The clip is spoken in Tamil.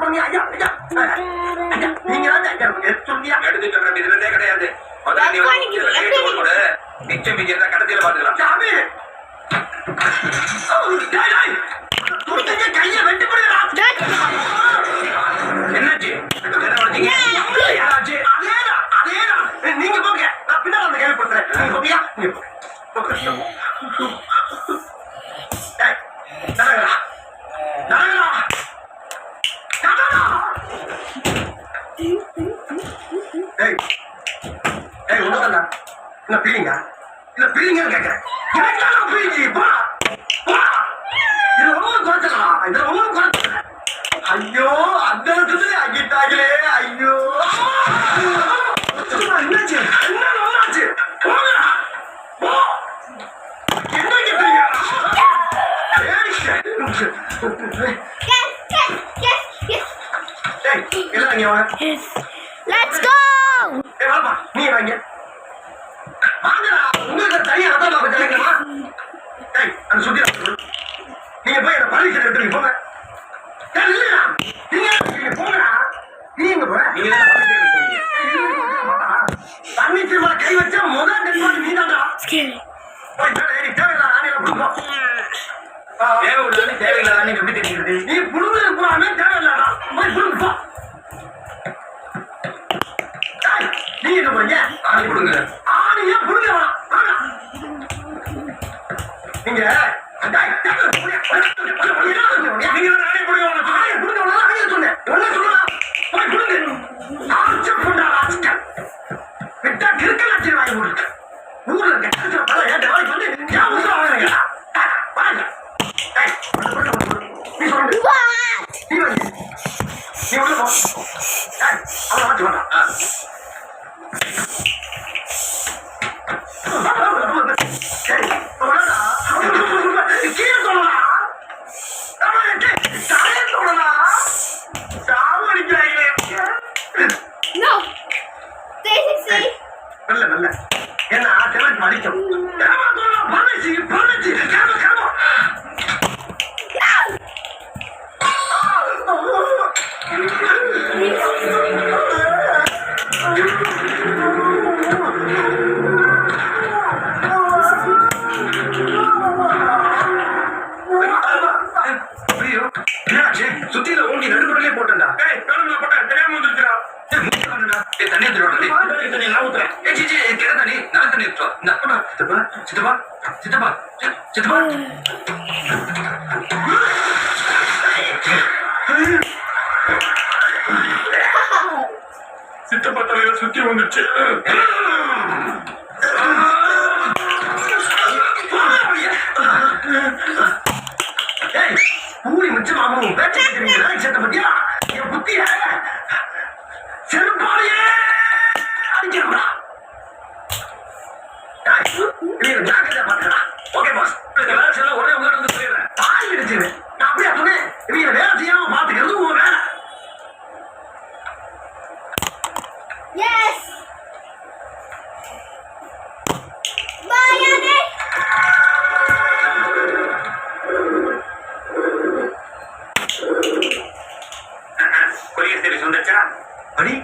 போடுங்க ஐயா ஐயா நீங்க சொல்லியா எடுத்து சொல்ற இதுலதே கிடையாது. நிச்சயம் இங்க இருந்தா கடைசியில பாத்துக்கலாம். சாமி கைய வெட்டு போடுறா. என்னாச்சு? அதேதான் நீங்க போங்க, நான் பின்னால அந்த கையில போட்டுறேன். நீங்க போவியா? ஐயோ அந்த அங்கிட்டாங்களே. ஐயோ என்னாச்சு? Let's go. நீ வாங்க வாங்கடா. உங்களுக்கு தனியா அதான் தெரியுமா? அந்த சுத்தி நீங்க போய் என்ன பள்ளி சரி விட்டுருங்க போங்க. இல்லையா நீங்க போங்கடா. நீங்க போற தண்ணி திரும்ப கை வச்சா முதல் டெட் நீ தான்டா. தேவையில்லை ஆணையில புடுங்க. தேவையில்லை நீங்க எப்படி தெரியுது? நீ புடுங்குறது பூராமே தேவையில்லடா. போய் புடுங்க போ. நீங்க என்ன போறீங்க? ஆணி புடுங்க. ஆணியா புடுங்க வாங்க. நீங்க சுத்தியில ஊண்டி நடுக்கடலே போட்டா. போட்டேன் தெரியாம வந்துருக்கா. தண்ணி தண்ணி நான் ஊத்துறேன். கிட தண்ணி நல்ல தண்ணி சித்தப்பா சித்தப்பா சித்தப்பா சித்தப்பா சித்தப்பா தலையில சுத்தி வந்துச்சு. பூரி மிச்சமாகவும் வேட்டை பத்தியா என் புத்திய செருப்பாலையே அடிக்கிறா. ஓகே பாஸ், ஒரே உங்கள்கிட்ட வந்து சொல்லிடுறேன். தாய் அடிச்சிரு. நான் அப்படியே சொன்னேன். இவங்க வேலை செய்யாம பாத்துக்கிறது உங்க வேலை. அடி